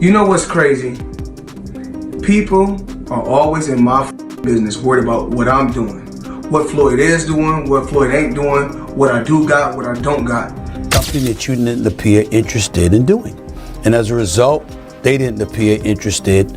You know what's crazy? People are always in my business, worried about what I'm doing, what Floyd is doing, what Floyd ain't doing, what I do got, what I don't got. Something that you didn't appear interested in doing. And as a result, they didn't appear interested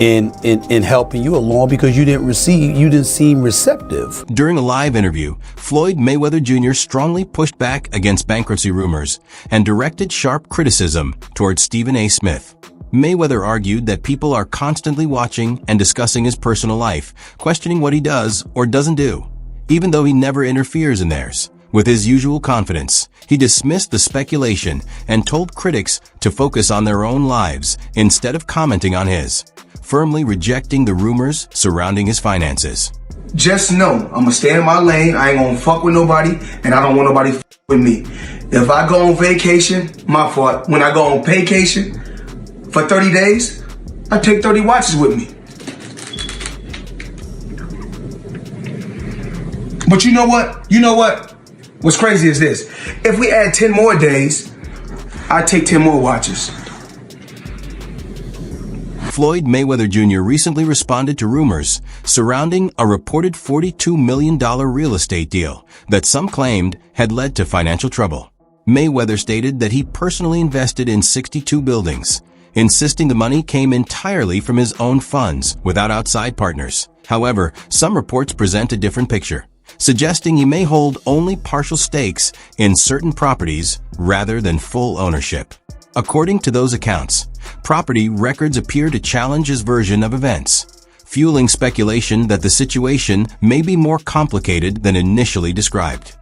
in helping you along because you didn't seem receptive. During a live interview, Floyd Mayweather Jr. strongly pushed back against bankruptcy rumors and directed sharp criticism towards Stephen A. Smith. Mayweather argued that people are constantly watching and discussing his personal life, questioning what he does or doesn't do, even though he never interferes in theirs. With his usual confidence, he dismissed the speculation and told critics to focus on their own lives instead of commenting on his, firmly rejecting the rumors surrounding his finances. Just know, I'm gonna stay in my lane, I ain't gonna fuck with nobody, and I don't want nobody with me. If I go on vacation, my fault. When I go on vacation for 30 days, I take 30 watches with me. But you know what? What's crazy is this. If we add 10 more days, I take 10 more watches. Floyd Mayweather Jr. recently responded to rumors surrounding a reported $42 million real estate deal that some claimed had led to financial trouble. Mayweather stated that he personally invested in 62 buildings, insisting the money came entirely from his own funds without outside partners. However, some reports present a different picture, suggesting he may hold only partial stakes in certain properties rather than full ownership. According to those accounts, property records appear to challenge his version of events, fueling speculation that the situation may be more complicated than initially described.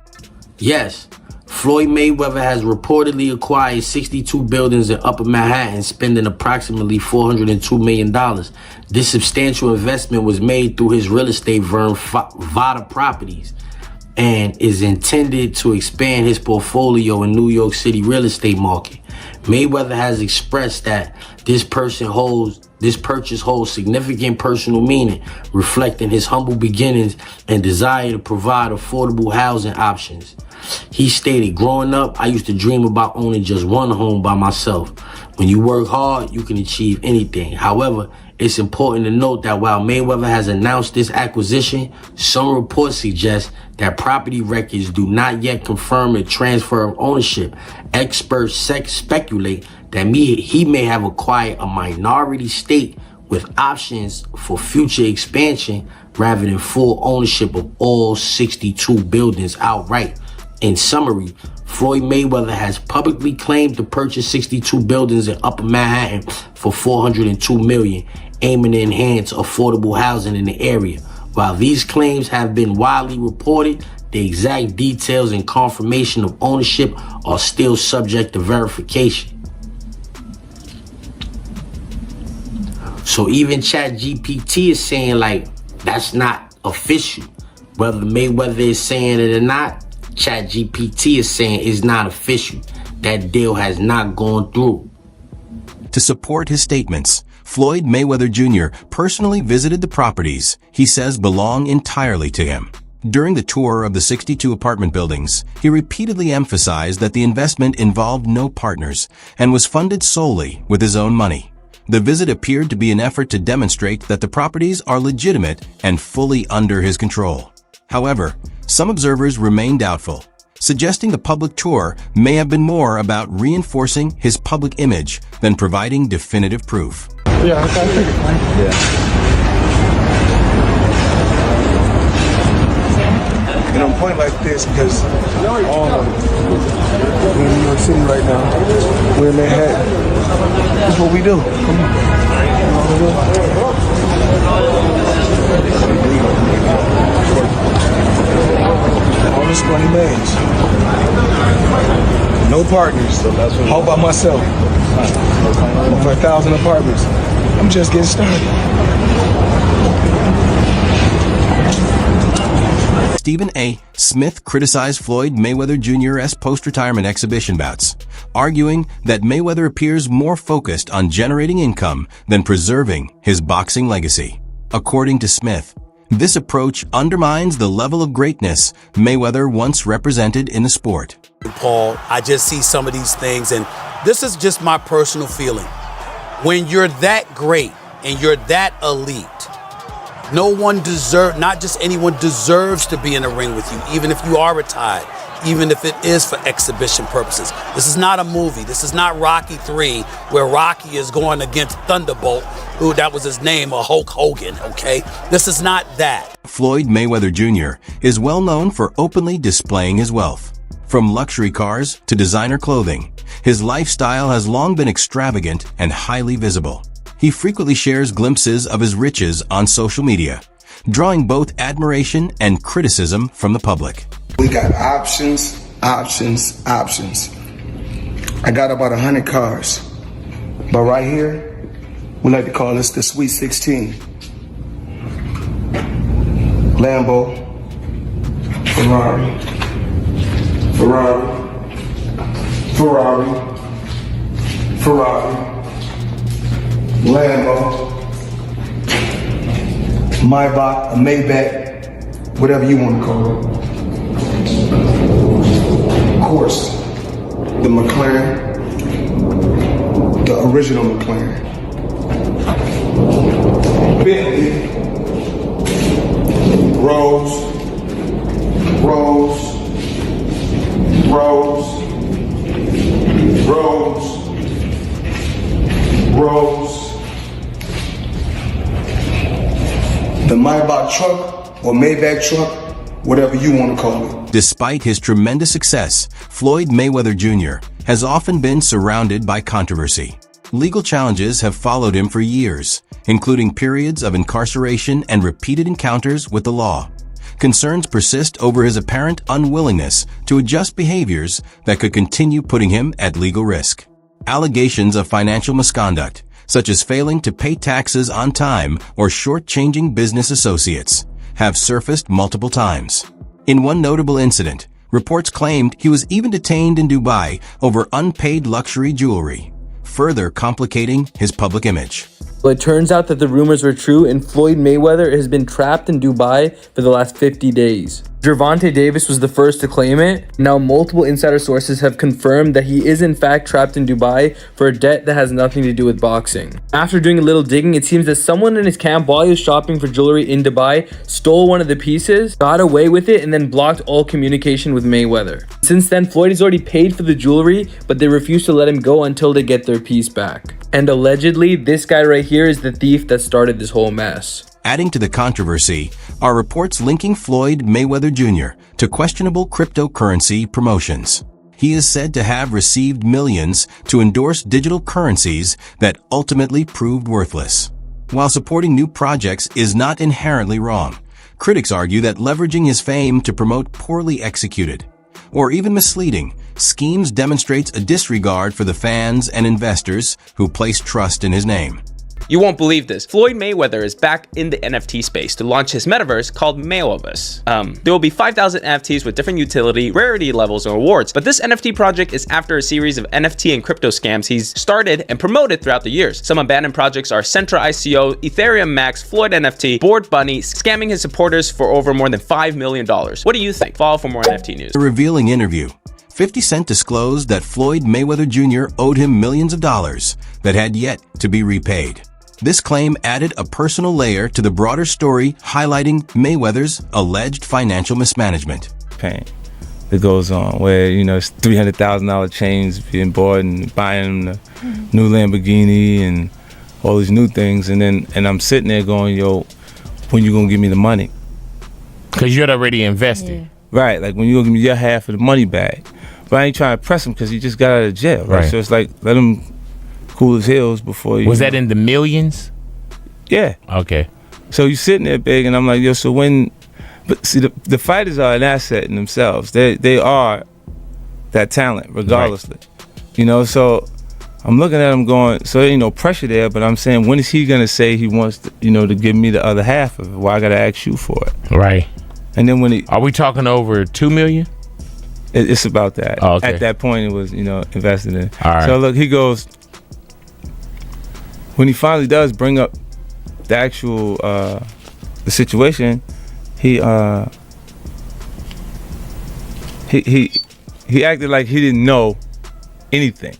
Yes, Floyd Mayweather has reportedly acquired 62 buildings in Upper Manhattan, spending approximately $402 million. This substantial investment was made through his real estate firm, Vada Properties, and is intended to expand his portfolio in New York City real estate market. Mayweather has expressed that this purchase holds significant personal meaning, reflecting his humble beginnings and desire to provide affordable housing options. He stated, "Growing up, I used to dream about owning just one home by myself. When you work hard, you can achieve anything. However, it's important to note that while Mayweather has announced this acquisition, some reports suggest that property records do not yet confirm a transfer of ownership. Experts speculate that he may have acquired a minority stake with options for future expansion rather than full ownership of all 62 buildings outright." In summary, Floyd Mayweather has publicly claimed to purchase 62 buildings in Upper Manhattan for $402 million, aiming to enhance affordable housing in the area. While these claims have been widely reported, the exact details and confirmation of ownership are still subject to verification. So even ChatGPT is saying, like, that's not official. Whether Mayweather is saying it or not, ChatGPT is saying it's not official. That deal has not gone through. To support his statements, Floyd Mayweather Jr. personally visited the properties he says belong entirely to him. During the tour of the 62 apartment buildings, he repeatedly emphasized that the investment involved no partners and was funded solely with his own money. The visit appeared to be an effort to demonstrate that the properties are legitimate and fully under his control. However, some observers remain doubtful, suggesting the public tour may have been more about reinforcing his public image than providing definitive proof. Yeah, I think it's fine. Yeah. And I'm pointing like this because we're in New York City right now. We're in Manhattan. That's what we do. Come on. All this money made. No partners. All by myself. Over 1,000 apartments. I'm just getting started. Stephen A. Smith criticized Floyd Mayweather Jr.'s post-retirement exhibition bouts, arguing that Mayweather appears more focused on generating income than preserving his boxing legacy. According to Smith, this approach undermines the level of greatness Mayweather once represented in the sport. Paul, I just see some of these things, and this is just my personal feeling. When you're that great and you're that elite, no one not just anyone deserves to be in a ring with you, even if you are retired, even if it is for exhibition purposes. This is not a movie. This is not Rocky 3, where Rocky is going against Thunderbolt, who that was his name, or Hulk Hogan, okay? This is not that. Floyd Mayweather Jr. is well known for openly displaying his wealth. From luxury cars to designer clothing, his lifestyle has long been extravagant and highly visible. He frequently shares glimpses of his riches on social media, drawing both admiration and criticism from the public. We got options. I got about 100 cars. But right here, we like to call this the Sweet 16. Lambo, Ferrari, Lambo, Maybach, a Maybach, whatever you want to call it. Of course, the McLaren, the original McLaren. Bentley, Rolls, the Maybach truck or Maybach truck, whatever you want to call it. Despite his tremendous success, Floyd Mayweather Jr. has often been surrounded by controversy. Legal challenges have followed him for years, including periods of incarceration and repeated encounters with the law. Concerns persist over his apparent unwillingness to adjust behaviors that could continue putting him at legal risk. Allegations of financial misconduct, such as failing to pay taxes on time or shortchanging business associates, have surfaced multiple times. In one notable incident, reports claimed he was even detained in Dubai over unpaid luxury jewelry, further complicating his public image. Well, it turns out that the rumors were true, and Floyd Mayweather has been trapped in Dubai for the last 50 days. Gervonta Davis was the first to claim it. Now, multiple insider sources have confirmed that he is in fact trapped in Dubai for a debt that has nothing to do with boxing. After doing a little digging, it seems that someone in his camp, while he was shopping for jewelry in Dubai, stole one of the pieces, got away with it, and then blocked all communication with Mayweather. Since then, Floyd has already paid for the jewelry, but they refuse to let him go until they get their piece back. And allegedly, this guy right here is the thief that started this whole mess. Adding to the controversy are reports linking Floyd Mayweather Jr. to questionable cryptocurrency promotions. He is said to have received millions to endorse digital currencies that ultimately proved worthless. While supporting new projects is not inherently wrong, critics argue that leveraging his fame to promote poorly executed, or even misleading, schemes demonstrates a disregard for the fans and investors who place trust in his name. You won't believe this. Floyd Mayweather is back in the NFT space to launch his metaverse called Mayoverse. There will be 5,000 NFTs with different utility, rarity levels, and rewards. But this NFT project is after a series of NFT and crypto scams he's started and promoted throughout the years. Some abandoned projects are Centra ICO, Ethereum Max, Floyd NFT, Bored Bunny, scamming his supporters for over more than $5 million. What do you think? Follow for more NFT news. In a revealing interview, 50 Cent disclosed that Floyd Mayweather Jr. owed him millions of dollars that had yet to be repaid. This claim added a personal layer to the broader story, highlighting Mayweather's alleged financial mismanagement. Pain that goes on where, you know, it's $300,000 chains being bought and buying the new Lamborghini and all these new things. And I'm sitting there going, yo, when you gonna give me the money? Because you'd already invested. Yeah. Right, like when you gonna give me your half of the money back. But I ain't trying to press him because he just got out of jail, right? So it's like, let him cool his heels before you. Was that in the millions? Yeah. Okay. So you sitting there big, and I'm like, yo, so when, but see, the fighters are an asset in themselves. They are that talent, regardlessly. Right. You know, so I'm looking at him going, so there ain't no pressure there, but I'm saying, when is he gonna say he wants to, you know, to give me the other half of it? Why I gotta ask you for it? Right. And then when he, are we talking over $2 million? It's about that. Oh, okay. At that point, it was, you know, invested in. All right. So look, he goes, when he finally does bring up the actual the situation, he acted like he didn't know anything.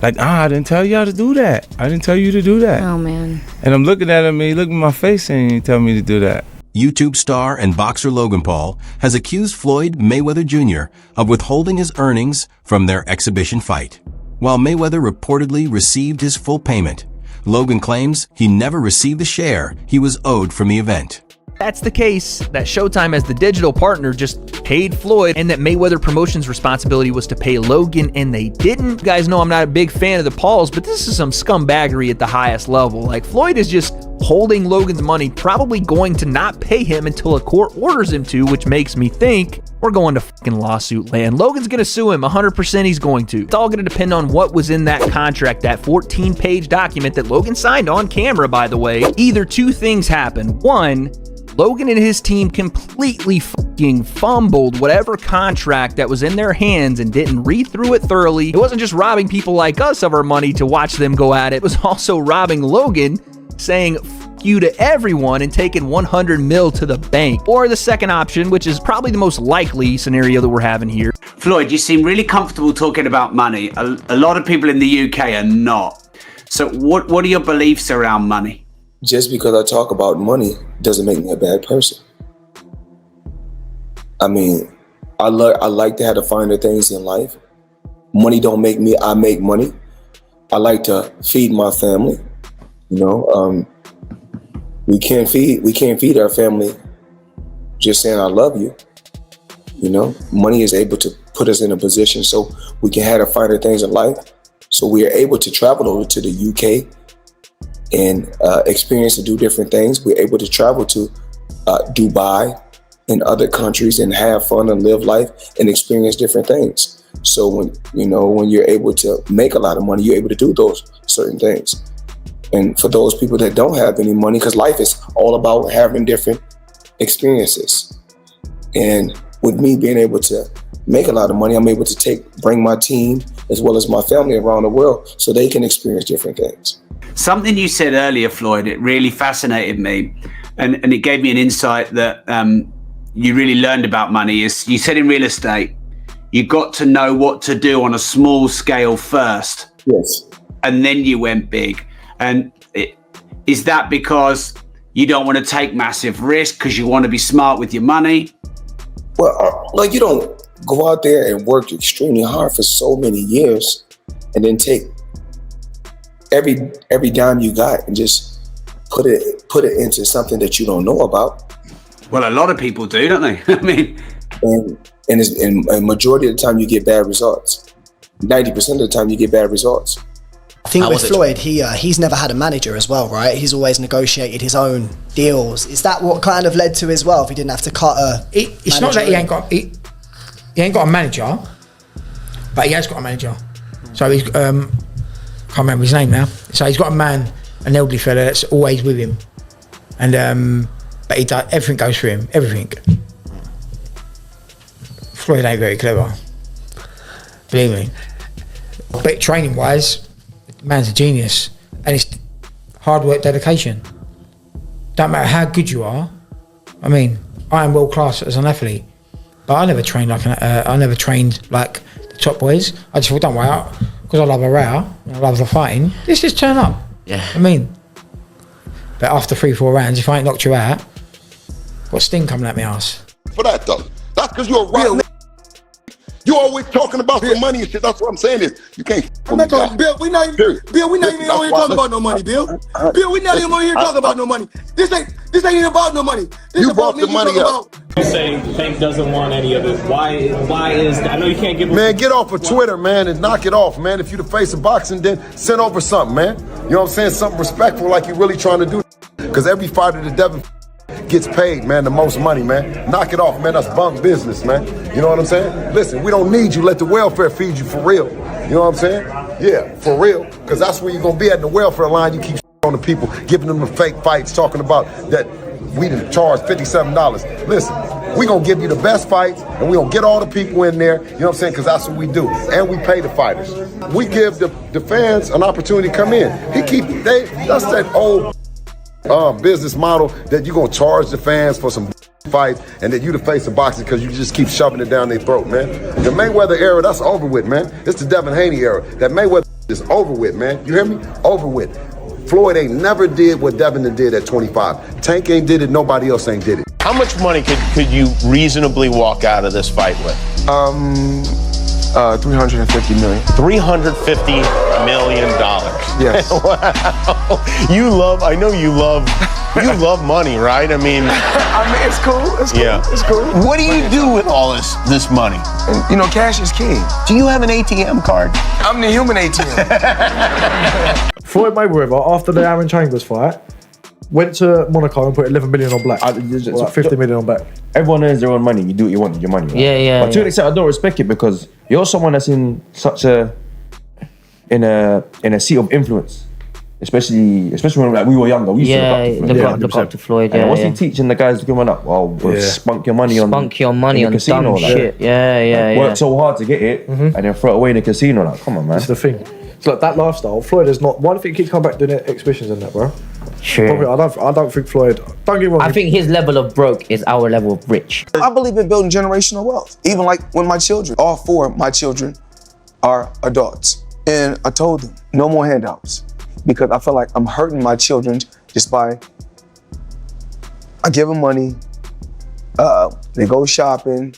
Like, I didn't tell y'all to do that. I didn't tell you to do that. Oh, man. And I'm looking at him, and he looked in my face and he tell me to do that. YouTube star and boxer Logan Paul has accused Floyd Mayweather Jr. of withholding his earnings from their exhibition fight. While Mayweather reportedly received his full payment, Logan claims he never received the share he was owed from the event. That's the case, that Showtime as the digital partner just paid Floyd, and that Mayweather Promotions' responsibility was to pay Logan, and they didn't. You guys know I'm not a big fan of the Pauls, but this is some scumbaggery at the highest level. Like, Floyd is just holding Logan's money, probably going to not pay him until a court orders him to, which makes me think we're going to fucking lawsuit land. Logan's gonna sue him, 100% he's going to. It's all gonna depend on what was in that contract, that 14-page document that Logan signed on camera, by the way. Either two things happen. One, Logan and his team completely fucking fumbled whatever contract that was in their hands and didn't read through it thoroughly. It wasn't just robbing people like us of our money to watch them go at it. It was also robbing Logan, saying fuck you to everyone and taking 100 mil to the bank. Or the second option, which is probably the most likely scenario that we're having here. Floyd, you seem really comfortable talking about money. A lot of people in the UK are not. So what are your beliefs around money? Just because I talk about money doesn't make me a bad person. I mean, I like to have the finer things in life. Money don't make me, I make money. I like to feed my family. You know, we can't feed our family just saying I love you. You know, money is able to put us in a position so we can have the finer things in life. So we are able to travel over to the UK and experience and do different things. We're able to travel to Dubai and other countries and have fun and live life and experience different things. So when you're able to make a lot of money, you're able to do those certain things. And for those people that don't have any money, because life is all about having different experiences. And with me being able to make a lot of money, I'm able to bring my team as well as my family around the world so they can experience different things. Something you said earlier, Floyd, it really fascinated me. And it gave me an insight that you really learned about money. Is you said in real estate, you got to know what to do on a small scale first. Yes. And then you went big. And is that because you don't want to take massive risk because you want to be smart with your money? Well, like you don't go out there and work extremely hard for so many years and then take every dime you got and just put it into something that you don't know about. Well, a lot of people do, don't they? I mean, and a majority of the time you get bad results. 90% of the time you get bad results. I think with Floyd, he's never had a manager as well, right? He's always negotiated his own deals. Is that what kind of led to as well? If he didn't have to cut a it's not that he ain't got a manager, but he has got a manager. So he's can't remember his name now. So he's got a man, an elderly fella that's always with him, and but he does everything goes through him. Everything. Floyd ain't very clever, believe me. But training wise, the man's a genius, and it's hard work, dedication. Don't matter how good you are. I mean, I am world class as an athlete, but I never trained like the top boys. I just thought, don't worry out, because I love a row, I love the fighting. Let's just turn up. Yeah. I mean, but after 3-4 rounds, if I ain't knocked you out, got sting coming at my ass. For that though, that's because you're a rotten. You always talking about the money and shit. That's what I'm saying is you can't. I'm not talking, Bill. We not even on here talking about no money, Bill. Bill, we not even on here talking about no money. This ain't even about no money. This you brought the money up. You say Tank doesn't want any of this. Why is that? I know you can't give. Man, get off of Twitter, man, and knock it off, man. If you the face of boxing, then send over something, man. You know what I'm saying? Something respectful, like you really trying to do. Because every fighter that Devin gets paid, man, the most money, man. Knock it off, man. That's bunk business, man. You know what I'm saying? Listen, we don't need you. Let the welfare feed you for real. You know what I'm saying? Yeah, for real. Because that's where you're going to be at the welfare line. You keep on the people, giving them the fake fights, talking about that we done charged $57. Listen, we going to give you the best fights, and we going to get all the people in there. You know what I'm saying? Because that's what we do. And we pay the fighters. We give the fans an opportunity to come in. That's that old business model that you're gonna charge the fans for some fights and that you the face of boxing because you just keep shoving it down their throat, man. The Mayweather era, that's over with, man. It's the Devin Haney era. That Mayweather It's over with, man. You hear me? Over with. Floyd ain't never did what Devin did at 25. Tank ain't did it, nobody else ain't did it. How much money could you reasonably walk out of this fight with? 350 million. $350 million. Yes. Wow. I know you love money, right? I mean, it's cool. It's cool. Yeah. It's cool. What do you do with all this money? And, cash is king. Do you have an ATM card? I'm the human ATM. Floyd Mayweather, after the Aaron Chambers fight, went to Monaco and put 11 million on black. 50 million on black. Everyone earns their own money. You do what you want with your money. Right? Yeah. But to an extent, I don't respect it because you're someone that's in such a seat of influence. Especially when we were younger. We used to look up to Floyd. And what's he teaching the guys coming up? Well, spunk your money on the casino, dumb shit. Work so hard to get it and then throw it away in the casino. Like, come on, man. That's the thing. It's like that lifestyle. Floyd is not. Why do you think he come back doing exhibitions and that, bro? Sure. Probably, I don't think Floyd. Don't get me wrong. I think his level of broke is our level of rich. I believe in building generational wealth. Even like when my children, all 4 of my children are adults. And I told them, no more handouts. Because I feel like I'm hurting my children just by, I give them money, they go shopping,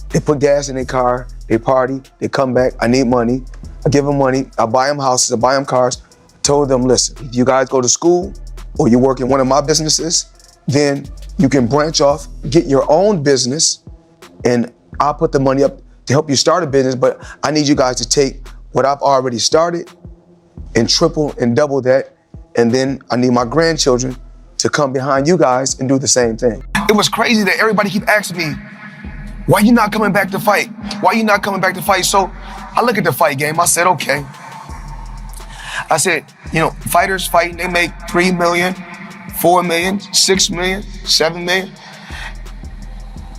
they put gas in their car, they party, they come back, I need money. I give them money, I buy them houses, I buy them cars. I told them, listen, if you guys go to school or you work in one of my businesses, then you can branch off, get your own business, and I'll put the money up to help you start a business, but I need you guys to take what I've already started and triple and double that, and then I need my grandchildren to come behind you guys and do the same thing. It was crazy that everybody keep asking me, why you not coming back to fight? Why you not coming back to fight? So I look at the fight game, I said, okay. I said, fighters fighting, they make 3 million, 4 million, 6 million, 7 million.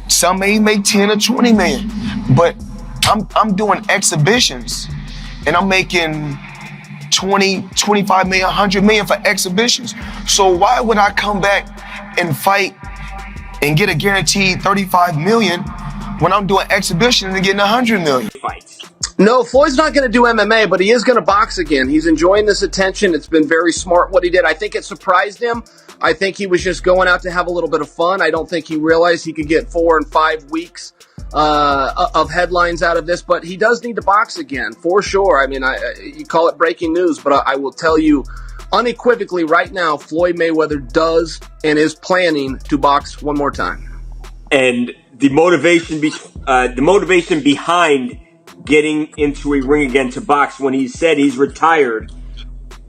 Some may make 10 or 20 million, but I'm doing exhibitions and I'm making 20, 25 million, 100 million for exhibitions. So why would I come back and fight and get a guaranteed 35 million when I'm doing exhibitions and getting 100 million? No, Floyd's not going to do MMA, but he is going to box again. He's enjoying this attention. It's been very smart what he did. I think it surprised him. I think he was just going out to have a little bit of fun. I don't think he realized he could get 4 and 5 weeks of headlines out of this, but he does need to box again, for sure. I mean, you call it breaking news, but I will tell you unequivocally right now, Floyd Mayweather does and is planning to box one more time. And the motivation behind getting into a ring again to box when he said he's retired,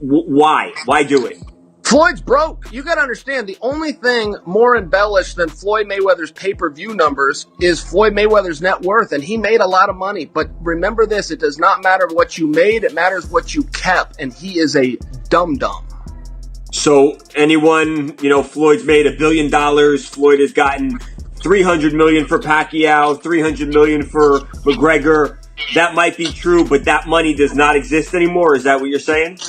why do it? Floyd's broke. You got to understand, the only thing more embellished than Floyd Mayweather's pay-per-view numbers is Floyd Mayweather's net worth, and he made a lot of money. But remember this, it does not matter what you made, it matters what you kept, and he is a dum-dum. So anyone, Floyd's made $1 billion. Floyd has gotten $300 million for Pacquiao, $300 million for McGregor. That might be true, but that money does not exist anymore. Is that what you're saying?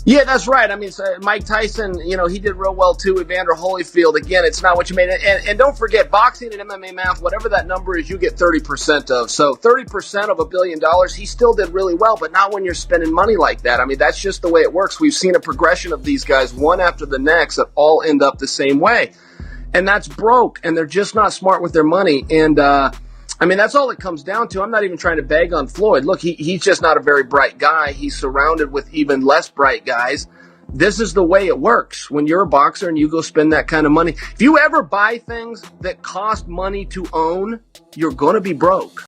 Yeah, that's right. I mean, Mike Tyson, he did real well too. Evander Holyfield, again, it's not what you made. And don't forget, boxing and MMA math, whatever that number is, you get 30% of. So 30% of $1 billion, he still did really well, but not when you're spending money like that. I mean, that's just the way it works. We've seen a progression of these guys, one after the next, that all end up the same way. And that's broke, and they're just not smart with their money. And, I mean, that's all it comes down to. I'm not even trying to bag on Floyd. Look, he's just not a very bright guy. He's surrounded with even less bright guys. This is the way it works when you're a boxer and you go spend that kind of money. If you ever buy things that cost money to own, you're going to be broke.